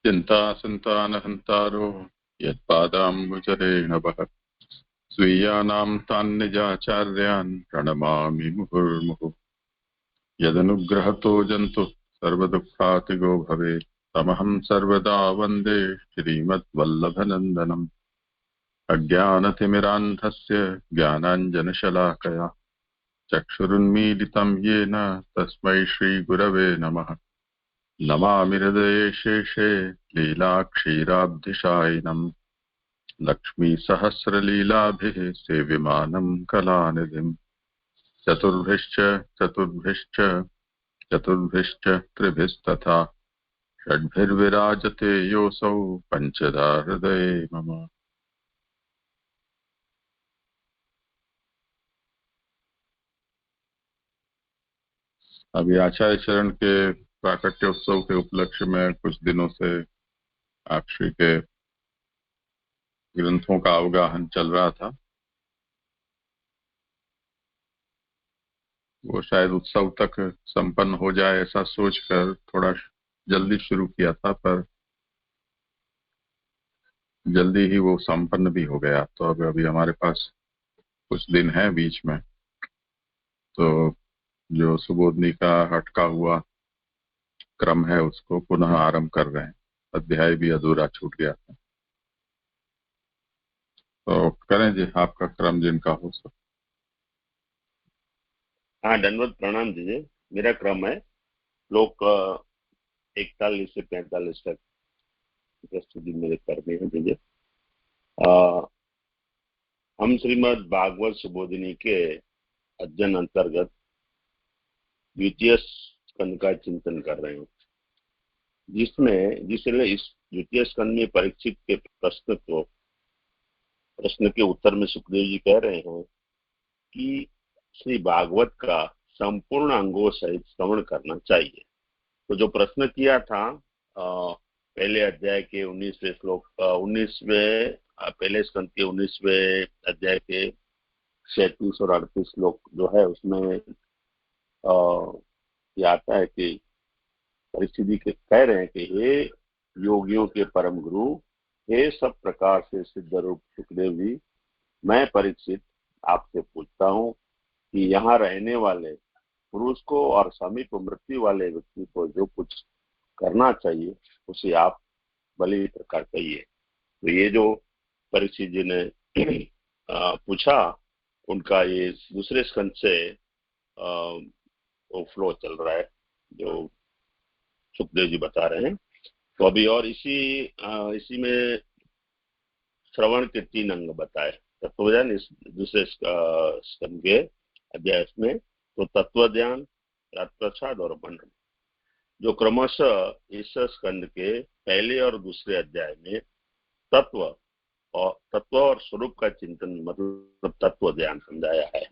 चिन्तासन्तानहन्तारो यत्पादाम्बुजरेण वः स्वीयानां तान्निजाचार्यान् प्रणमामि मुहुर्मुहुः। यदनुग्रहतो जन्तुः सर्वदुःखातिगो भवेत् तमहं सर्वदा वन्दे श्रीमद्वल्लभनन्दनम्। अज्ञानतिमिरान्धस्य ज्ञानाञ्जनशलाकया चक्षुरुन्मीलितं येन तस्मै श्रीगुरवे नमः। नमामि हृदये शेषे लीलाक्षीराब्धिशायिनम् लक्ष्मीसहस्रलीलाभिः सेव्यमानं कलानिधिम्। चतुर्भिश्च चतुर्भिश्च चतुर्भिश्च त्रिभिस्तथा षड्भिर्विराजते योऽसौ पञ्चधा हृदये मम। अभी आचार्य चरण के प्राकट्योत्सव के उपलक्ष्य में कुछ दिनों से आप श्री के ग्रंथों का अवगाहन चल रहा था। वो शायद उत्सव तक संपन्न हो जाए ऐसा सोचकर थोड़ा जल्दी शुरू किया था, पर जल्दी ही वो संपन्न भी हो गया। तो अब अभी हमारे पास कुछ दिन है बीच में, तो जो सुबोधनी का हटका हुआ क्रम है उसको पुनः आरंभ कर रहे हैं। अध्याय भी अधूरा छूट गया था, तो करें जी आपका क्रम जिनका हो सब। हाँ, दंडवत प्रणाम दीजिए। मेरा क्रम है श्लोक 41 से 45 तक प्रस्तुति मेरे करनी है दीजिए। हम श्रीमद् भागवत सुबोधिनी के अध्ययन अंतर्गत द्वितीय स्कंद का चिंतन कर रहे हैं, जिसमें इस द्वितीय स्कंद में परीक्षित के प्रश्न के उत्तर में सुखदेव जी कह रहे हैं कि श्री भागवत का संपूर्ण अंगों सहित श्रवण करना चाहिए। तो जो प्रश्न किया था पहले अध्याय के 19वें श्लोक 19वें पहले स्कंद के 19वें अध्याय के 37 और 38 श्लोक जो है उसमें ये आता है कि परिस्थिति के कह रहे हैं कि हे योगियों के परम गुरु, हे सब प्रकार से सिद्ध रूप सुखदेव जी, मैं परीक्षित आपसे पूछता हूँ कि यहाँ रहने वाले पुरुष को और समीप मृत्यु वाले व्यक्ति को जो कुछ करना चाहिए उसे आप भली प्रकार कहिए। तो ये जो परीक्षित जी ने पूछा, उनका ये दूसरे स्कंद से वो फ्लो चल रहा है जो सुखदेव जी बता रहे हैं। तो अभी और इसी में श्रवण के 3 अंग बताए तत्वज्ञान इस दूसरे स्कंद के अध्याय में। तो तत्वज्ञान, प्रसाद और मनन जो क्रमशः इस स्कंद के पहले और दूसरे अध्याय में तत्व और स्वरूप का चिंतन मतलब तत्व ध्यान समझाया है।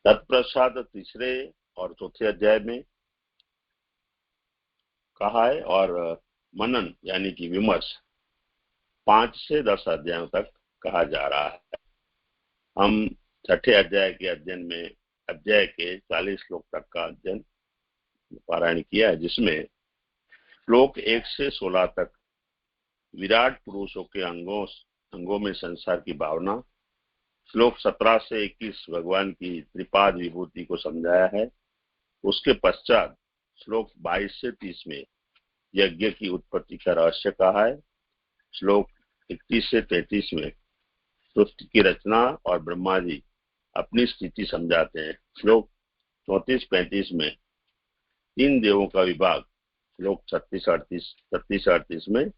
तत्प्रसाद तीसरे और चौथे अध्याय में कहा है, और मनन यानी कि विमर्श 5 से 10 अध्यायों तक कहा जा रहा है। हम छठे अध्याय के अध्ययन में अध्याय के 40 श्लोक तक का अध्ययन पारायण किया है, जिसमें श्लोक 1 से 16 तक विराट पुरुषों के अंगों में संसार की भावना, श्लोक 17 से 21 भगवान की त्रिपाद विभूति को समझाया है। उसके पश्चात श्लोक 22 से 30 में यज्ञ की उत्पत्ति का रहस्य कहा है। श्लोक 31 से 33 में सृष्टि की रचना और ब्रह्मा जी अपनी स्थिति समझाते हैं। श्लोक 34-35 में 3 देवों का विभाग, श्लोक 36-38 में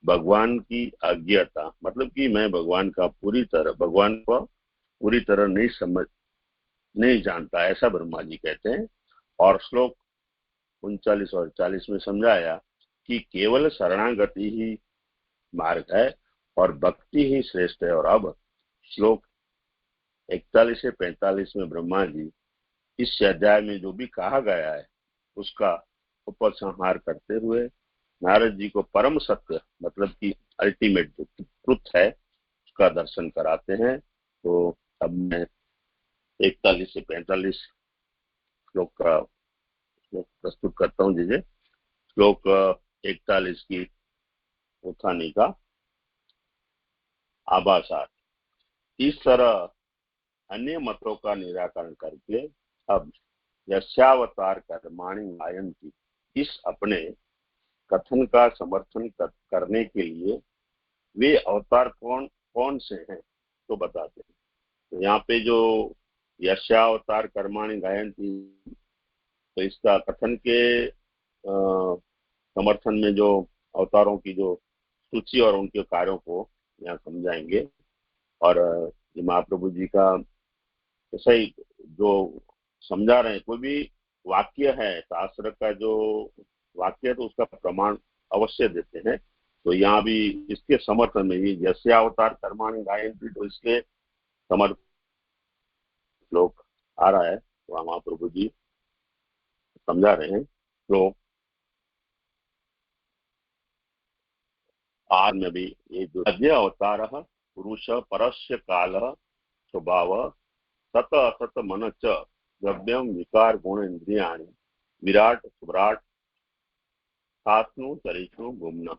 भगवान की अज्ञता मतलब कि मैं भगवान को पूरी तरह नहीं जानता, ऐसा ब्रह्मा जी कहते हैं। और श्लोक 39 और 40 में समझाया कि केवल शरणागति ही मार्ग है और भक्ति ही श्रेष्ठ है। और अब श्लोक 41 से 45 में ब्रह्मा जी इस अध्याय में जो भी कहा गया है उसका उपसंहार करते हुए नारद जी को परम सत्य मतलब कि अल्टीमेट जो ट्रुथ है उसका दर्शन कराते हैं। तो अब मैं 41 से 45 श्लोक का प्रस्तुत करता हूँ। जैसे श्लोक 41 की उत्थानी का आभासार। इस तरह अन्य मतों का निराकरण करके अब यस्यावतार कर्माणि गायन्ति इस अपने कथन का समर्थन करने के लिए वे अवतार कौन कौन से हैं तो बताते हैं। तो यहाँ पे जो यस्यावतार कर्माणि गायन्ति, तो इसका कथन के समर्थन में जो अवतारों की जो सूची और उनके कार्यों को यहाँ समझाएंगे। और ये महाप्रभु जी का सही जो समझा रहे हैं, कोई भी वाक्य है शास्त्र का जो वाक्य है तो उसका प्रमाण अवश्य देते हैं। तो यहाँ भी इसके समर्थन में ही जैसे अवतार कर्माणि गायन्ति, तो इसके समर्थ श्लोक आ रहा है। तो महाप्रभु जी समझा रहे हैं श्लोक आज में भी। ये जो अद्य अवतार पुरुष परस्य काल स्वभाव सत असत मन च द्रव्यम विकार गुण इंद्रियाणि विराट सुराट सात्नु चरिष्णु गुम्न।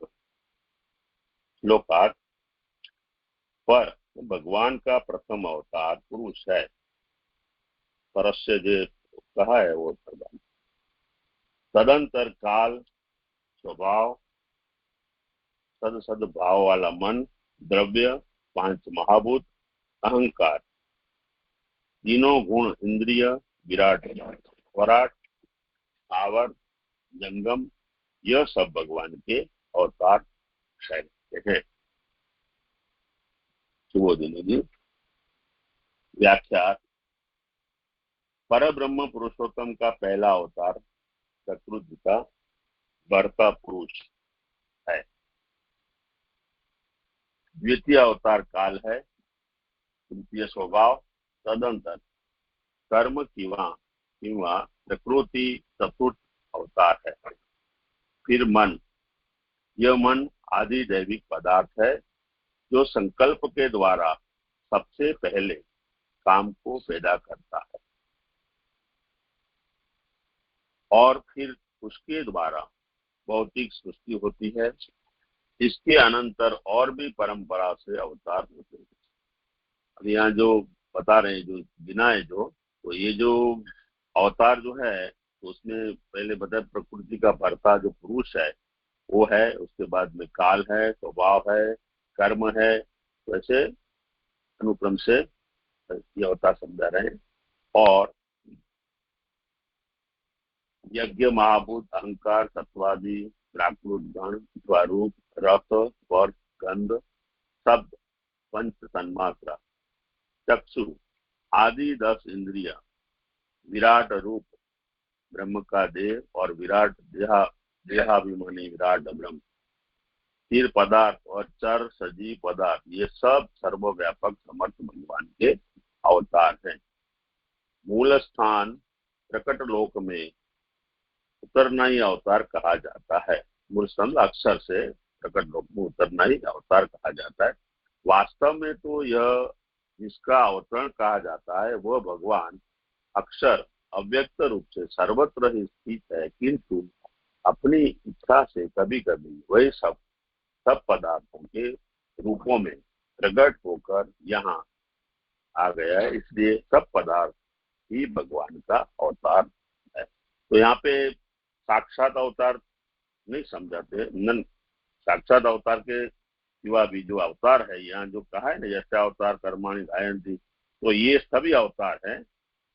श्लोकार्थ पर भगवान का प्रथम अवतार पुरुष है। परस्य जो कहा है वो तदंतर काल स्वभाव सद सद भाव वाला मन द्रव्य पांच महाभूत अहंकार तीनों गुण इंद्रिय विराट स्वराट आवर जंगम, यह सब भगवान के अवतार कहते हैं। सुबोधिनी जी व्याख्या। पर ब्रह्म पुरुषोत्तम का पहला अवतार प्रकृति का बढ़ता पुरुष है। द्वितीय अवतार काल है। तृतीय स्वभाव तदंतर कर्म किंवा प्रकृति चतुर्थ अवतार है। फिर मन, यह मन आदि दैविक पदार्थ है जो संकल्प के द्वारा सबसे पहले काम को पैदा करता है और फिर उसके द्वारा भौतिक सृष्टि होती है। इसके अनंतर और भी परंपरा से अवतार होते हैं। अब यहाँ जो बता रहे हैं जो बिना है जो, तो ये जो अवतार जो है तो उसमें पहले बताया प्रकृति का भरता जो पुरुष है वो है, उसके बाद में काल है, स्वभाव है, कर्म है। वैसे अनुक्रम से ये अवतार समझा रहे हैं। और यज्ञ महाभूत अहंकार तत्वादि प्राकृत गण स्वरूप रस स्पर्श गंध शब्द पंच तन्मात्रा चक्षु आदि 10 इंद्रिय विराट रूप ब्रह्म का देह और विराट देहाभिमानी विराट ब्रह्म स्थिर पदार्थ और चर सजीव पदार्थ, ये सब सर्वव्यापक समर्थ भगवान के अवतार हैं। मूल स्थान प्रकट लोक में उतरना ही अवतार कहा जाता है। मूल स्थान अक्षर से प्रकट लोक में उतरना ही अवतार कहा जाता है। वास्तव में तो यह जिसका अवतरण कहा जाता है वह भगवान अक्षर अव्यक्त रूप से सर्वत्र ही स्थित है, किंतु अपनी इच्छा से कभी कभी वही सब पदार्थों के रूपों में प्रकट होकर यहाँ आ गया है। इसलिए सब पदार्थ ही भगवान का अवतार है। तो यहाँ पे साक्षात अवतार नहीं समझाते, न साक्षात अवतार के सिवा भी जो अवतार है यहाँ जो कहा है ना जैसे अवतार कर्माणि गायन्ति, तो ये सभी अवतार हैं।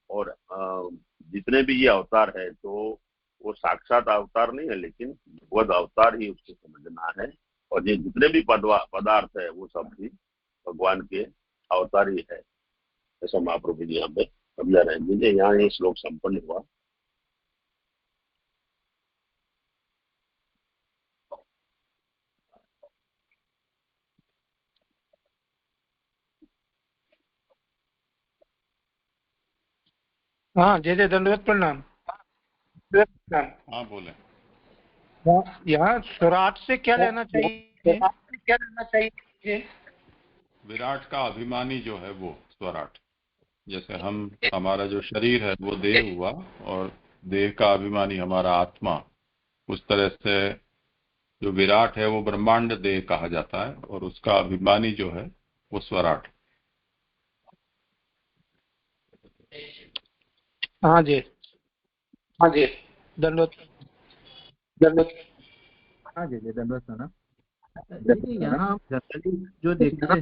और जितने भी ये अवतार है तो वो साक्षात अवतार नहीं है, लेकिन भगवद अवतार ही उसको समझना है। और ये जितने भी पदार्थ है वो सब भी भगवान के अवतार ही है। ऐसा महाप्रभु जी यहाँ पे समझा रहे हैं। यहाँ ये श्लोक संपन्न हुआ। हाँ जय जय दंडवत प्रणाम। हाँ बोले। यहाँ स्वराट से क्या लेना चाहिए? विराट का अभिमानी जो है वो स्वराट। जैसे हमारा जो शरीर है वो देह हुआ और देह का अभिमानी हमारा आत्मा, उस तरह से जो विराट है वो ब्रह्मांड देह कहा जाता है, और उसका अभिमानी जो है वो स्वराट। हाँ जी, हाँ जी, दंडवत। दंडवत। हाँ जी जी, दंडवत सना। देखिए यहाँ हम जनरली जो देखते हैं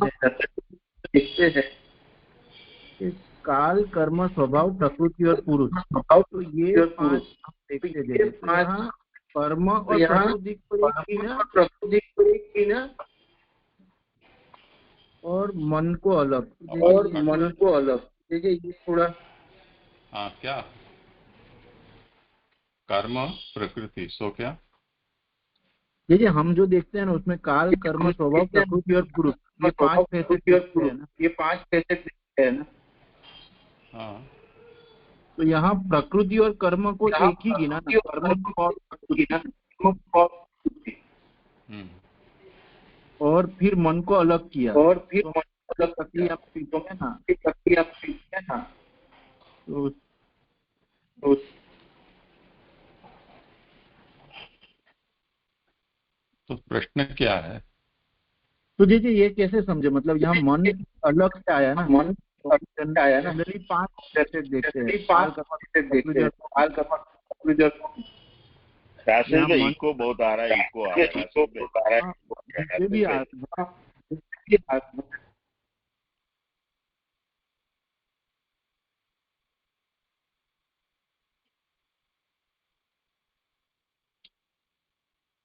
कि काल, कर्म, स्वभाव, प्रकृति और पुरुष, तो ये पांच हम देखते हैं। तो यहाँ कर्म और प्रकृति को ना और मन को अलग, देखिए ये थोड़ा। हाँ, क्या कर्म प्रकृति, सो क्या देखिए हम जो देखते हैं ना उसमें काल, कर्म, स्वभाव, प्रकृति और पुरुष, ये पांच फैसेट है ना। हाँ, तो यहाँ प्रकृति और कर्म को एक ही गिना ना, और फिर मन को अलग किया, और फिर मन को अलग प्रक्रिया है ना। तो प्रश्न क्या है? तो देखिए ये कैसे समझे, मतलब यहाँ मन अलग से आया ना, मन आया ना। जनरली पांच फैसेट देखते हैं, इको बहुत आ रहा है, इको आ रहा है, ये भी आ रहा है।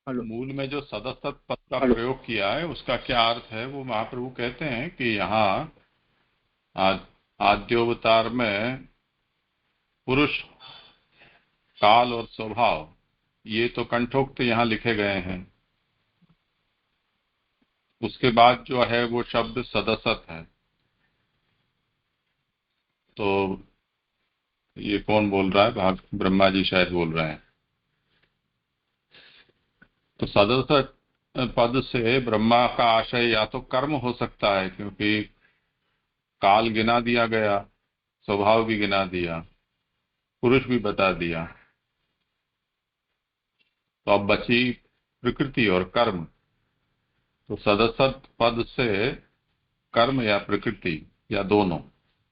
मूल में जो सदसत पद का प्रयोग किया है उसका क्या अर्थ है, वो महाप्रभु कहते हैं कि यहाँ आद्योवतार में पुरुष, काल और स्वभाव, ये तो कंठोक्त यहाँ लिखे गए हैं। उसके बाद जो है वो शब्द सदसत है। तो ये कौन बोल रहा है? ब्रह्मा जी शायद बोल रहे हैं। तो सदसत पद से ब्रह्मा का आशय या तो कर्म हो सकता है, क्योंकि काल गिना दिया गया, स्वभाव भी गिना दिया, पुरुष भी बता दिया, तो अब बची प्रकृति और कर्म। तो सदसत पद से कर्म या प्रकृति या दोनों,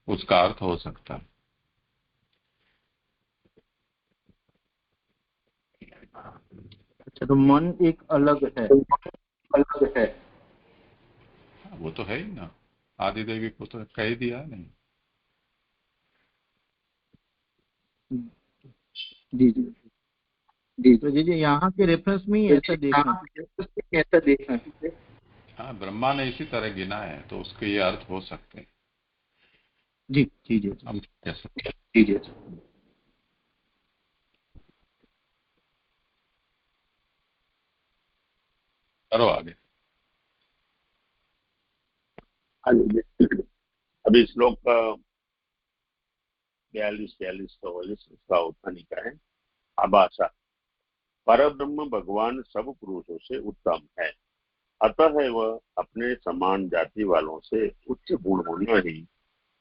उसका अर्थ हो सकता है। अच्छा, तो मन एक अलग है, वो तो है ही ना, आदि देवी को तो कह दिया नहीं। जी जी जी। तो जी यहाँ के रेफरेंस में ही ऐसा देखना। हाँ, ब्रह्मा ने इसी तरह गिना है, तो उसके ये अर्थ हो सकते हैं। जी जी जी, हम कह सकते हैं। जी जी। करो आगे। अभी श्लोक 42-43 उसका उत्थानी का है। आभाषा, परब्रह्म भगवान सब पुरुषों से उत्तम है, अतः वह अपने समान जाति वालों से उच्च गुण होना ही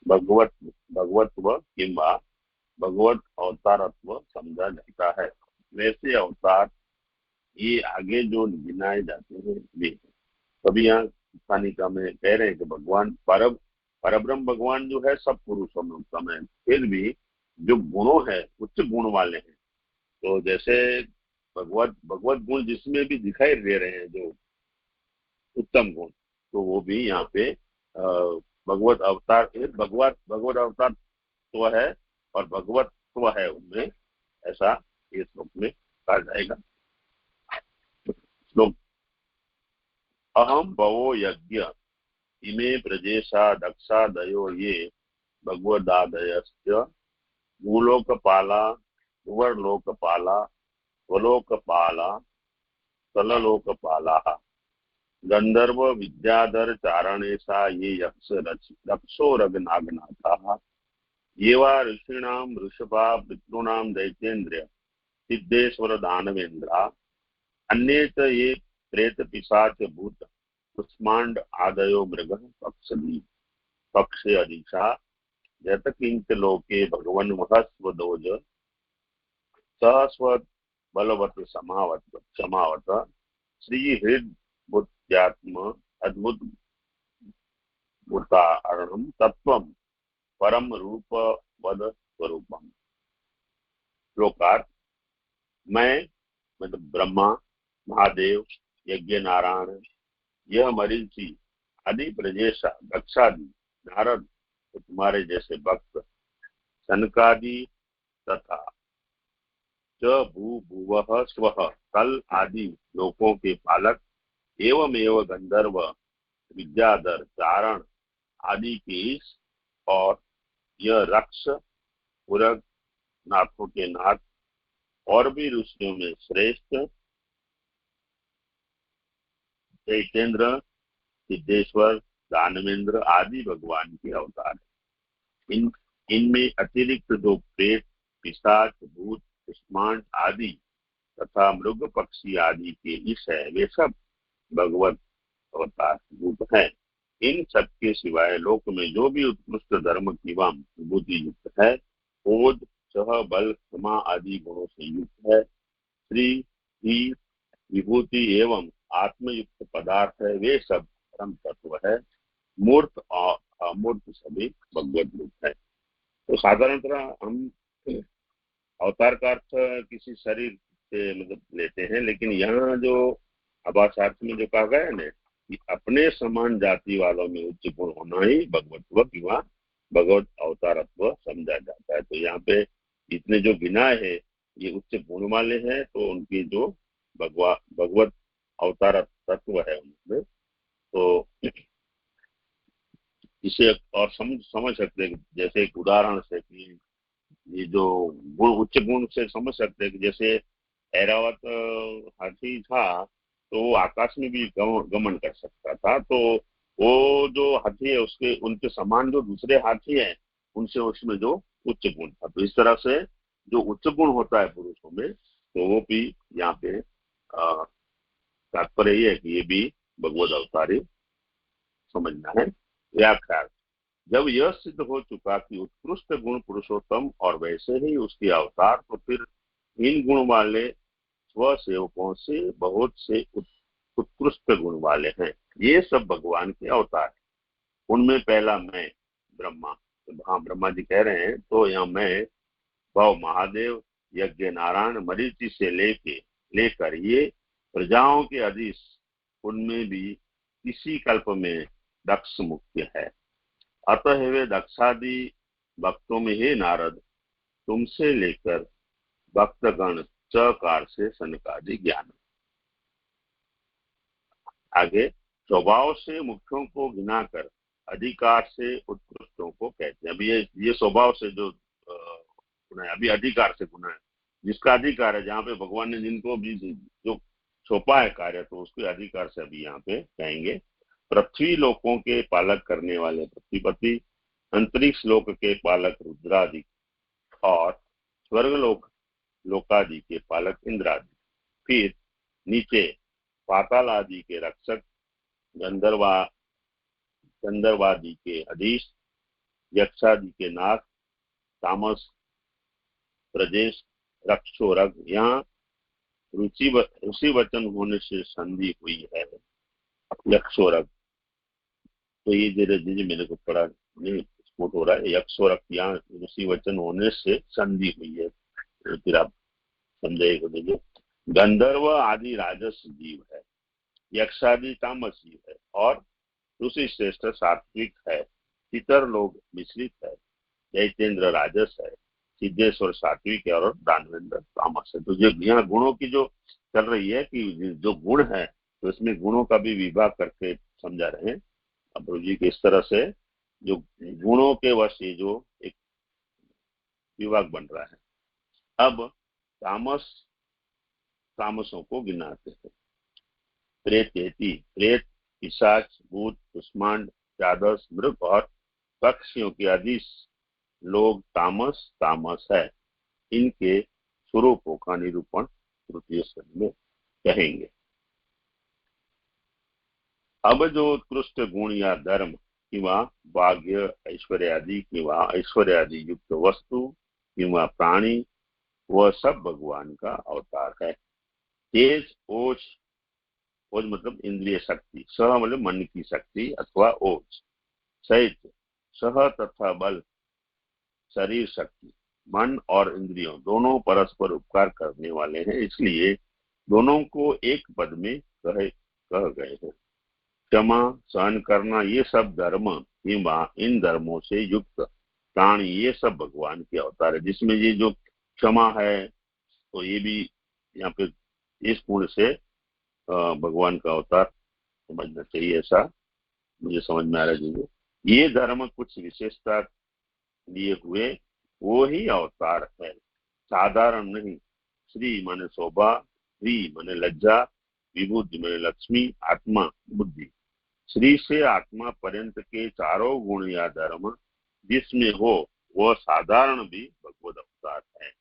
भगवत्व किंवा भगवत अवतारत्व समझा जाता है। वैसे अवतार ये आगे जो गिनाए जाते हैं वे। कभी यहाँ स्थानिका में कह रहे हैं कि भगवान परब्रह्म भगवान जो है सब पुरुषों में उत्तम है, फिर भी जो गुणों है उच्च गुण वाले हैं। तो जैसे भगवत गुण जिसमें भी दिखाई दे रहे हैं जो उत्तम गुण, तो वो भी यहाँ पे भगवत अवतार, भगवत अवतार तो है और भगवत्व है उनमें, ऐसा इस श्लोक में कहा जाएगा। श्लोक, अहम भवो यज्ञ इमे प्रजेशा दक्षादयो ये भगवदादयस्य भूलोकपाला भुवर्लोकपाला स्वलोकपाला सललोकपाला गंधर्व विद्याधर चारणेशा ये रक्षो रघनागनाथा ये वा ऋषीणाम ऋषभा पितॄणाम दैत्येन्द्र सिद्धेश्वर दानवेन्द्रा अन्ये च ये प्रेत पिशाच भूत कुष्मांड आदयो मृग पक्षे अधीशा यत किंच लोके भगवन महस्वदोज सहस्व बलवत समावत श्री हृद बुद्ध्यात्म अद्भुत भूतारणम तत्वम परम रूप वद स्वरूपम। श्लोकार्थ। मैं मतलब ब्रह्मा, महादेव, यज्ञ नारायण, यह मरीचि आदि ब्रजेशा दक्षादि नारद तो तुम्हारे जैसे भक्त, सनकादि तथा च भू भुवः स्वः कल आदि लोकों के पालक, एवमेव गंधर्व, विद्याधर, चारण आदि के ईश, और यह रक्ष, पुरग, नाथों के नाथ और भी ऋषियों में श्रेष्ठ चैतेंद्र, सिद्धेश्वर, दानवेंद्र आदि भगवान के अवतार है। इनमें अतिरिक्त जो प्रेत, पिशाच, भूत, कुष्मांड आदि तथा मृग पक्षी आदि के ईश है, वे सब भगवत अवतार रूप है। इन सब के सिवाय लोक में जो भी उत्कृष्ट धर्म एवं विभूति युक्त है, ओज, सह, बल, क्षमा आदि गुणों से युक्त है, श्री ही विभूति एवं आत्मयुक्त पदार्थ है, वे सब परम तत्व है। मूर्त और अमूर्त सभी भगवत रूप है। तो साधारणतः हम अवतार का अर्थ किसी शरीर से मतलब लेते हैं, लेकिन यहाँ जो आभासार्थ में जो कहा गया है ना कि अपने समान जाति वालों में उच्च गुण होना ही भगवत्व किंवा भगवत अवतारत्व समझा जाता है। तो यहाँ पे इतने जो गिनाए है ये उच्च गुण वाले हैं, तो उनकी जो भगवत अवतार तत्व है उनमें, तो इसे और समझ सकते हैं। जैसे एक उदाहरण से कि ये जो गुण उच्च गुण से समझ सकते हैं कि जैसे ऐरावत हाथी था तो वो आकाश में भी गमन कर सकता था, तो वो जो हाथी है उसके उनके समान जो दूसरे हाथी हैं उनसे उसमें जो उच्च गुण था। तो इस तरह से जो उच्च गुण होता है पुरुषों में, तो वो भी यहाँ पे तात्पर्य ये है कि ये भी भगवत अवतारी समझना है। व्याख्या। जब यह सिद्ध हो चुका कि उत्कृष्ट गुण पुरुषोत्तम और वैसे ही उसके अवतार, तो फिर इन गुण वाले स्व सेवकों से बहुत से उत्कृष्ट गुण वाले हैं, ये सब भगवान के अवतार हैं। उनमें पहला मैं ब्रह्मा, तो हाँ ब्रह्मा जी कह रहे हैं, तो यहाँ मैं भव महादेव, यज्ञ नारायण, मरीचि से लेकर ये प्रजाओं के अधीश, उनमें भी इसी कल्प में दक्ष मुख्य है। अतः वे दक्षादि भक्तों में हे नारद, तुमसे लेकर भक्तगण चकार से सनकादि ज्ञान। आगे स्वभाव से मुख्यों को गिनाकर अधिकार से उत्कृष्टों को कहते हैं। अभी ये स्वभाव से जो गुण है, अभी अधिकार से गुण है, जिसका अधिकार है, जहाँ पे भगवान ने जिनको भी जो सौंपा है कार्य, तो उसके अधिकार से अभी यहाँ पे कहेंगे। पृथ्वी लोकों के पालक करने वाले पृथ्वीपति, अंतरिक्ष लोक के पालक रुद्रादि, और स्वर्ग लोकादि के पालक इंद्रादि। फिर नीचे पाताल आदि के रक्षक, गंधर्वादि के अधीश, यक्षादि के नाथ, तामस, प्रजेश, रक्षोरग। यहाँ ऋषि वचन होने से संधि हुई है, यक्षोरग। तो ये धीरे मेरे को पढ़ा नहीं स्फोट हो रहा है। यक्षोरग यहाँ ऋषि वचन होने से संधि हुई है, फिर आप समझाइएगा। देखिए, गंधर्व आदि राजस जीव है, यक्षादि तामस जीव है, और ऋषि श्रेष्ठ सात्विक है, पितर लोग मिश्रित है, चैतेंद्र राजस है, सिद्धेश्वर सात्विक है, और दानवेंद्र तामस है। तो जो यहाँ गुणों की जो चल रही है कि जो गुण है, तो इसमें गुणों का भी विभाग करके समझा रहे हैं प्रभु जी के। इस तरह से जो गुणों के वश ये जो एक विभाग बन रहा है। अब तामसों को गिनाते हैं। प्रेत, पिशाच, भूत, कुष्मांड, चादस, मृग और पक्षियों के अधीश लोग तामस है। इनके स्वरूपों का निरूपण तृतीय स्कंध में कहेंगे। अब जो उत्कृष्ट गुण या धर्म किंवा भाग्य, ऐश्वर्य आदि युक्त वस्तु किंवा प्राणी, वह सब भगवान का अवतार है। तेज, ओज, ओज मतलब इंद्रिय शक्ति, स मतलब मन की शक्ति अथवा ओज, सहित सह तथा बल शरीर शक्ति, मन और इंद्रियों दोनों परस्पर उपकार करने वाले हैं, इसलिए दोनों को एक पद में कह गए हैं। क्षमा, सहन करना, ये सब धर्म इन धर्मों से युक्त प्राणी, ये सब भगवान के अवतार है। जिसमें ये जो क्षमा है तो ये भी यहाँ पे इस गुण से भगवान का अवतार समझना चाहिए, ऐसा मुझे समझ में आ रहा है। जी, ये धर्म कुछ विशेषता लिए हुए वो ही अवतार है, साधारण नहीं। श्री माने शोभा, श्री माने लज्जा, विबुद्धि माने लक्ष्मी, आत्मा बुद्धि। श्री से आत्मा पर्यंत के चारों गुण या धर्म जिसमें हो वह साधारण भी भगवत अवतार है,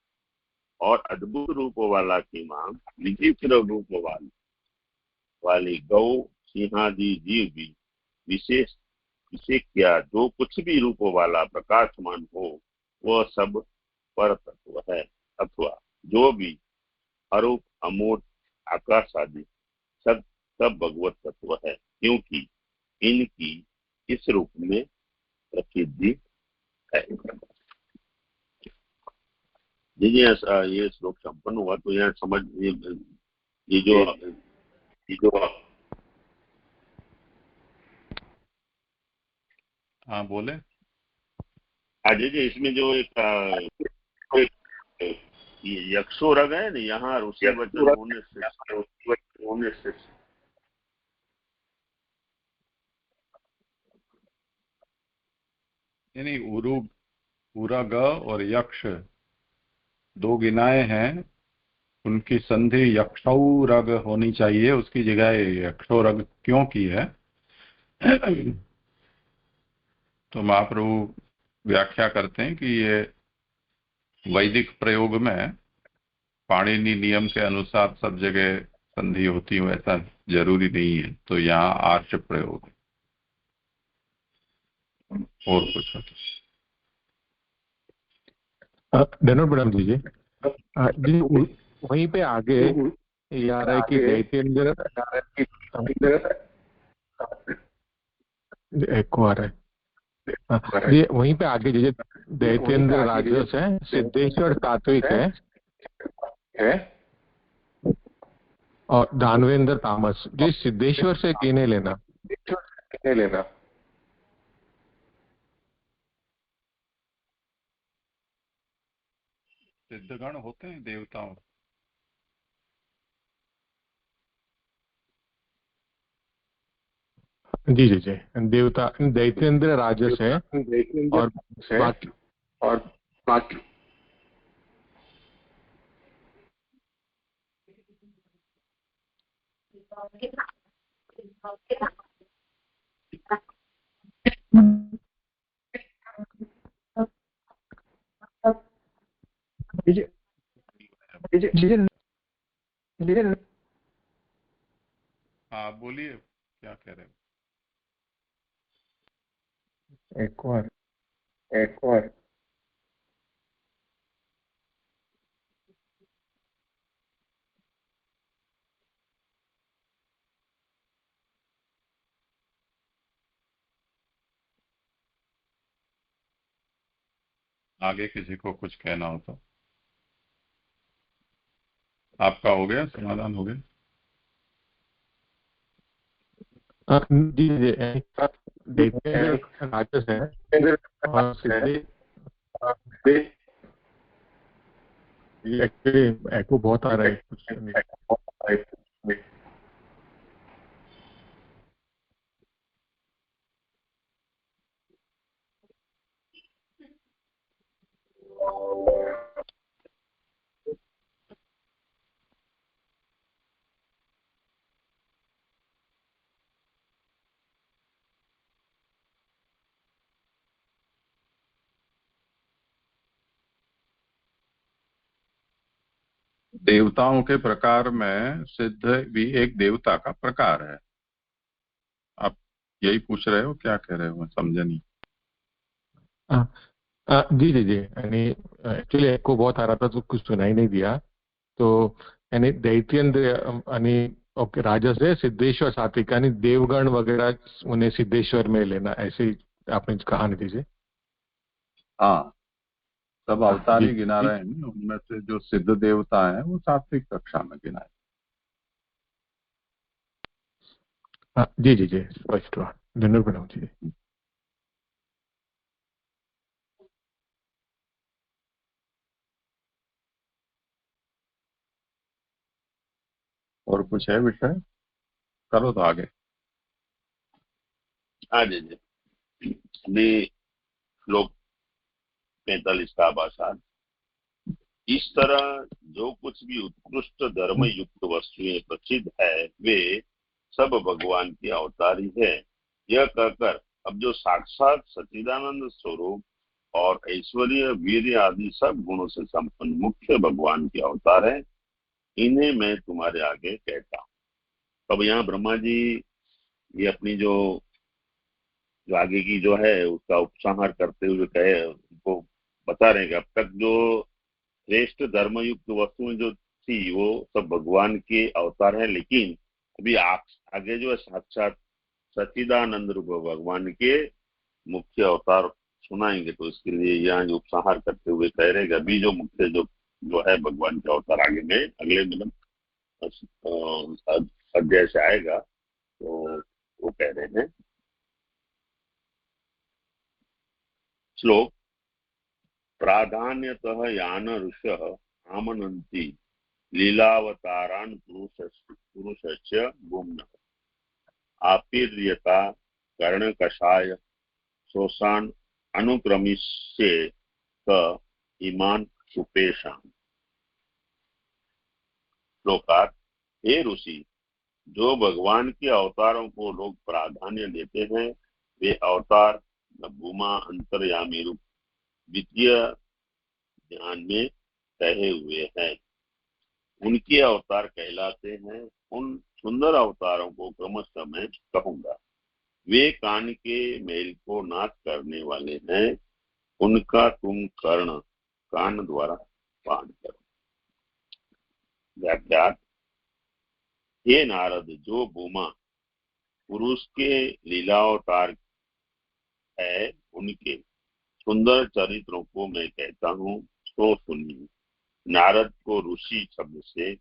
और अद्भुत रूप वाला किमान विचित्र रूप वाली गौ सिंहादि जीव भी विशेष क्या जो कुछ भी रूप वाला प्रकाशमान हो वह सब पर तत्व है, अथवा जो भी अरूप अमूर्त आकाश आदि सब भगवत तत्व है, क्योंकि इनकी इस रूप में प्रसिद्धि है। ये श्लोक संपन्न हुआ तो यहाँ समझ ये जो हाँ बोले। आज जी इसमें जो एक यक्षोरग है ना, यहाँ ऋषि वचन होने से नहीं, उरग और यक्ष दो गिनाए हैं, उनकी संधि यक्षौरग होनी चाहिए, उसकी जगह यक्षोरग क्यों की है? तो महाप्रभु व्याख्या करते हैं कि ये वैदिक प्रयोग में पाणिनि नियम के अनुसार सब जगह संधि होती हो ऐसा जरूरी नहीं है, तो यहाँ आर्च प्रयोग है। और कुछ धन्यवाद मैडम जी। जी वहीं पे आगे ये आ रहा है कि दैत्येंद्र एको आ रहा है ये वहीं पे आगे जैसे दैत्येंद्र राजस है, सिद्धेश्वर सात्विक है और दानवेंद्र तामस। जी सिद्धेश्वर से किन्हें लेना? सिद्धगण होते हैं देवताओं। जी जी जी देवता दैत्येंद्र राजस है और बाकी हाँ बोलिए, क्या कह रहे हो? एक और आगे किसी को कुछ कहना हो तो। आपका हो गया, समाधान हो गया? जी जी दैत्येंद्र राजस है और सिद्धि एक्चुअली एको बहुत आ रहा है कुछ नहीं। देवताओं के प्रकार में सिद्ध भी एक देवता का प्रकार है। आप यही पूछ रहे हो, क्या कह रहे हो? मैं समझा नहीं। जी जी जी यानी एक्चुअली एको बहुत आ रहा था तो कुछ सुनाई नहीं दिया। तो यानी दैत्येंद्र यानी ओके, राजस है सिद्धेश्वर सात्विक, यानी देवगण वगैरह उन्हें सिद्धेश्वर में लेना, ऐसे ही आपने कहा नहीं दीजिए। हाँ, सब अवतार ही जी गिना जी रहे हैं, उनमें से जो सिद्ध देवता है वो सात्विक कक्षा में गिनाए। हाँ, जी जी जी, स्पष्ट हुआ। धन्यवाद प्रणाम जी। और कुछ है विषय? करो तो आगे। हाँ जी जी। अभी श्लोक 45 का भाषा। इस तरह जो कुछ भी उत्कृष्ट धर्म युक्त वस्तुएं प्रसिद्ध है वे सब भगवान की अवतारी है। यह कहकर अब जो साक्षात सच्चिदानंद स्वरूप और ऐश्वर्य वीर्य आदि सब गुणों से संपन्न मुख्य भगवान के अवतार है, इन्हें मैं तुम्हारे आगे कहता हूँ। अब यहाँ ब्रह्मा जी ये अपनी जो आगे की जो है उसका उपसंहार करते हुए कहे उनको बता रहे हैं कि अब तक जो श्रेष्ठ धर्मयुक्त वस्तुएं जो थी वो सब भगवान के अवतार है, लेकिन अभी आगे जो है साक्षात सच्चिदानंद रूप भगवान के मुख्य अवतार सुनाएंगे। तो इसके लिए यहाँ जो उपसंहार करते हुए कह रहे हैं अभी जो मुख्य जो है भगवान के अवतार आगे में अगले मतलब अध्याय से आएगा, तो वो कह रहे हैं। श्लोक। प्राधान्यतः यान ऋषः आमनन्ति लीलावतारान् पुरुषस्य गुम्नः आपिर्यता कर्णकषाय शोषान् अनुक्रमिष्ये क इमान् सुपेशान्। श्लोकार्थ। हे ऋषि, जो भगवान के अवतारों को लोग प्राधान्य देते हैं वे अवतार भूमा अंतर्यामी रूप द्वितीय ध्यान में कहे हुए हैं, उनके अवतार कहलाते हैं। उन सुंदर अवतारों को क्रमशः मैं कहूंगा। वे कान के मेल को नाश करने वाले हैं, उनका तुम कर्ण कान द्वारा पान करो। व्याख्या। हे नारद, जो भूमा पुरुष के लीलावतार है उनके सुंदर चरित्रों को मैं कहता हूँ, तो सुनिए। नारद को ऋषि शब्द से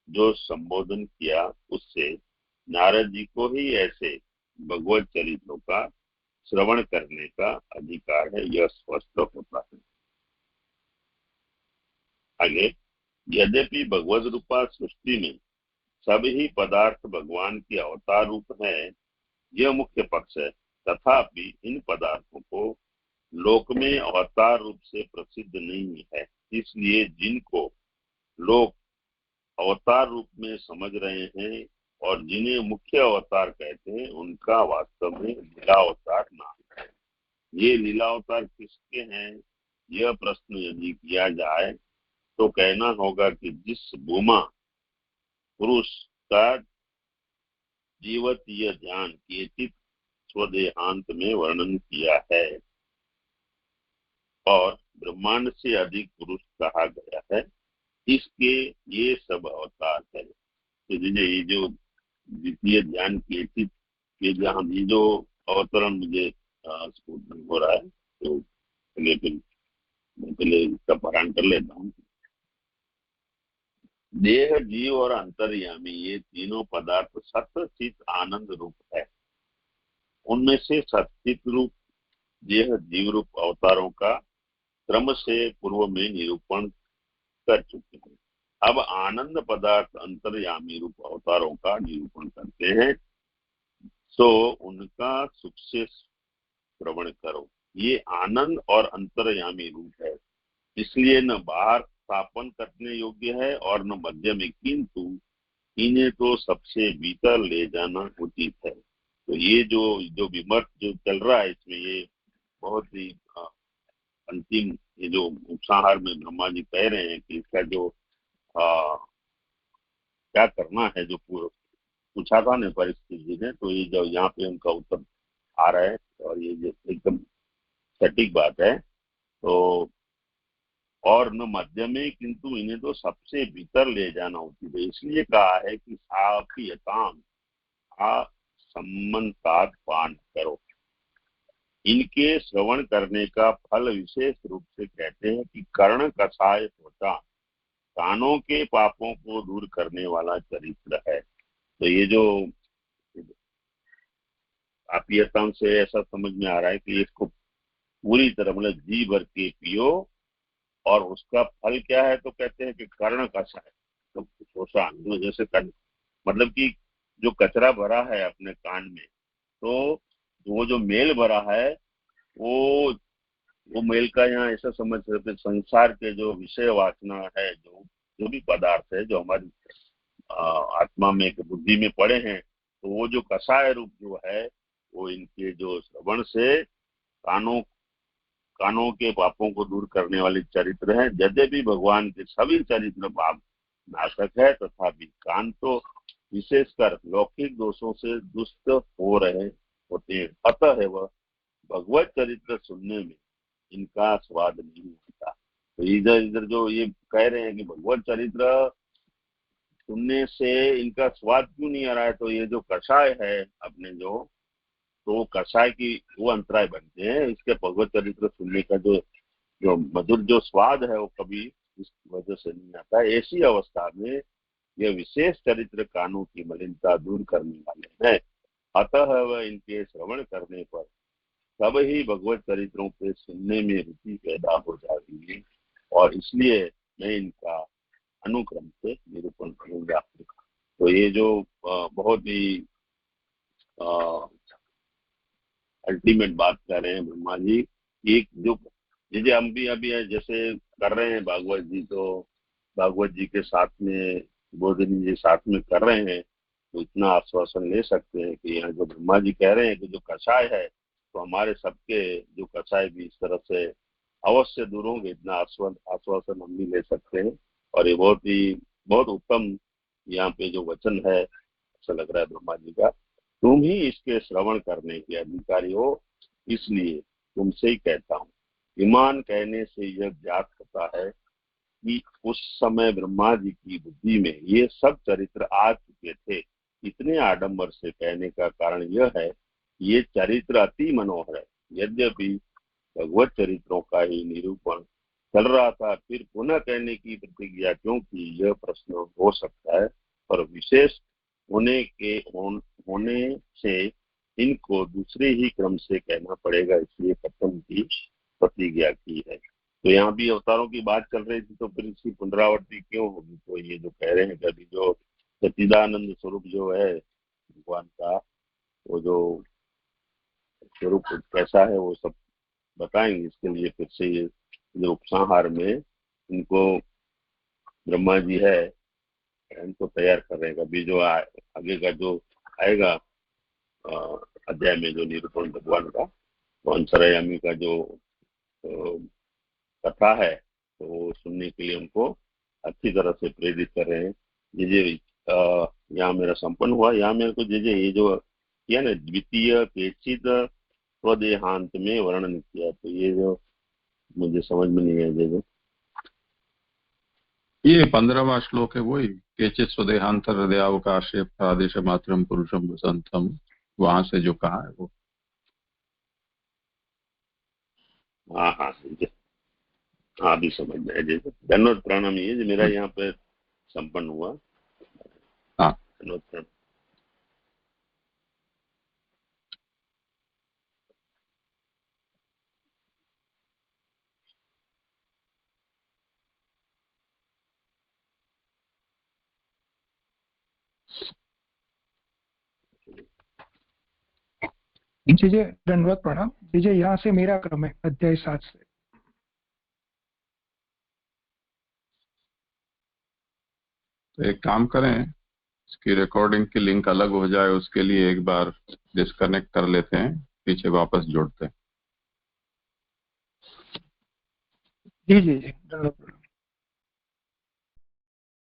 जो संबोधन किया उससे नारद जी को ही ऐसे भगवत चरित्रों का श्रवण करने का अधिकार है, यह स्पष्ट होता है। आगे। यद्यपि भगवत रूपा सृष्टि में सभी पदार्थ भगवान के अवतार रूप है, यह मुख्य पक्ष है, तथापि इन पदार्थों को लोक में अवतार रूप से प्रसिद्ध नहीं है। इसलिए जिनको लोग अवतार रूप में समझ रहे हैं और जिन्हें मुख्य अवतार कहते हैं उनका वास्तव में लीलावतार नाम है। ये लीलावतार किसके हैं, यह प्रश्न यदि किया जाए तो कहना होगा कि जिस भूमा पुरुष का जीवतीय ध्यान केचित स्वदेहांत में वर्णन किया है और ब्रह्मांड से अधिक पुरुष कहा गया है, इसके ये सब अवतार है। तो ये जो द्वितीय ध्यान केचित के जहाँ ये जो अवतरण मुझे स्फूर्त हो रहा है, तो पहले इसका पारायण कर लेता हूँ। देह, जीव और अंतर्यामी ये तीनों पदार्थ सत्य चित आनंद रूप है। उनमें से सत्चित रूप देह जीव रूप अवतारों का क्रम से पूर्व में निरूपण कर चुके हैं। अब आनंद पदार्थ अंतर्यामी रूप अवतारों का निरूपण करते हैं, तो उनका सुख से श्रवण करो। ये आनंद और अंतर्यामी रूप है, इसलिए न बाहर स्थापन करने योग्य है और न मध्य में, किंतु इन्हें तो सबसे भीतर ले जाना उचित है। तो ये जो विमर्श जो चल रहा है इसमें ये बहुत ही अंतिम ये जो उपसंहार में ब्रह्मा जी कह रहे हैं कि इसका जो क्या करना है, जो पूछा था ना परिस्थिति जी ने, तो ये जो यहाँ पे उनका उत्तर आ रहा है और ये जो एकदम सटीक बात है। तो और न मध्य में, किंतु इन्हें तो सबसे भीतर ले जाना होती है। इसलिए कहा है कि सापियताम आ सम्मन्तात पान करो। इनके श्रवण करने का फल विशेष रूप से कहते हैं कि कर्ण कषाय होता, कानों के पापों को दूर करने वाला चरित्र है। तो ये जो आपियतम से ऐसा समझ में आ रहा है कि इसको पूरी तरह मतलब जी भर के पियो, और उसका फल क्या है तो कहते हैं कि कर्ण कषाय, तो शोषण तो जैसे मतलब कि जो कचरा भरा है अपने कान में, तो वो जो मेल भरा है वो वो मेल का यहाँ ऐसा समझ सकते, संसार के जो विषय वासना है, जो जो भी पदार्थ है जो हमारी आत्मा में बुद्धि में पड़े हैं, तो वो जो कषाय रूप जो है वो इनके जो श्रवण से कानों कानों के पापों को दूर करने वाले चरित्र है। यद्यपि भगवान के सभी चरित्र पाप नाशक है, तथापि कान तो विशेषकर लौकिक दोषों से दुष्ट हो रहे होते हैं, अतः है वह भगवत चरित्र सुनने में इनका स्वाद नहीं होता। तो इधर इधर जो ये कह रहे हैं कि भगवत चरित्र सुनने से इनका स्वाद क्यों नहीं आ रहा है, तो ये जो कषाय है अपने जो, तो कषाय की वो अंतराय बनते हैं। इसके भगवत चरित्र सुनने का जो जो मधुर जो स्वाद है वो कभी इस वजह से नहीं आता है। ऐसी अवस्था में यह विशेष चरित्र कानों की मलिनता दूर करने वाले हैं, अतः वह इनके श्रवण करने पर तब ही भगवत चरित्रों के सुनने में रुचि पैदा हो जाएगी, और इसलिए मैं इनका अनुक्रम से निरूपण करूंगा। तो ये जो बहुत ही अल्टीमेट बात कर रहे हैं ब्रह्मा जी, एक जो जैसे हम भी अभी जैसे कर रहे हैं भागवत जी, तो भागवत जी के साथ में बोधिनी जी साथ में कर रहे हैं, तो इतना आश्वासन ले सकते हैं कि यहाँ जो ब्रह्मा जी कह रहे हैं कि जो कषाय है, तो हमारे सबके जो कषाय भी इस तरह से अवश्य दूर होंगे, इतना आश्वासन हम भी ले सकते हैं। और ये बहुत उत्तम यहाँ पे जो वचन है ऐसा लग रहा है ब्रह्मा जी का, तुम ही इसके श्रवण करने के अधिकारी हो, इसलिए तुमसे ही कहता हूँ। ईमान कहने से यह ज्ञात होता है कि उस समय ब्रह्मा जी की बुद्धि में ये सब चरित्र आ चुके थे। इतने आडंबर से कहने का कारण यह है, ये चरित्र अति मनोहर है। यद्यपि भगवत चरित्रों का ही निरूपण चल रहा था, फिर पुनः कहने की प्रतिज्ञा, क्योंकि यह प्रश्न हो सकता है, पर विशेष होने से इनको दूसरे ही क्रम से कहना पड़ेगा, इसलिए कथन की प्रतिज्ञा की है। तो यहाँ भी अवतारों की बात चल रही थी, तो फिर इसकी पुनरावृत्ति क्यों होगी? तो ये जो कह रहे हैं कि अभी जो सच्चिदानंद स्वरूप जो है भगवान का, वो जो स्वरूप कैसा है वो सब बताएंगे। इसके लिए फिर से ये जो उपसंहार में इनको ब्रह्मा जी है इनको तैयार कर रहे हैं। अभी जो आगे का जो आएगा अध्याय में जो निरूपण भगवान का, तो अंतरयामी का जो कथा है, तो वो सुनने के लिए उनको अच्छी तरह से प्रेरित कर रहे हैं। ये यहाँ मेरा संपन्न हुआ, यहाँ मेरे को ये जो किया ना, द्वितीय केचित स्वदेहांत में वर्णन किया, तो ये जो मुझे समझ में नहीं है, ये 15वां श्लोक है वही, केचित स्वदेहांतर हृदयावकाशे आदेश मात्रम पुरुषम वसंतम, वहां से जो कहा है वो। हाँ हाँ हाँ भी समझ में है। धन्यवाद प्रणाम, ये मेरा यहाँ पे संपन्न हुआ। हाँ धन्यवाद प्रणाम। जीजे धन्यवाद प्रणाम। जीजे यहाँ से मेरा क्रम है अध्याय 7 से। तो एक काम करें, इसकी रिकॉर्डिंग की लिंक अलग हो जाए, उसके लिए एक बार डिस्कनेक्ट कर लेते हैं, पीछे वापस जोड़ते हैं। जी जी जी धन्यवाद।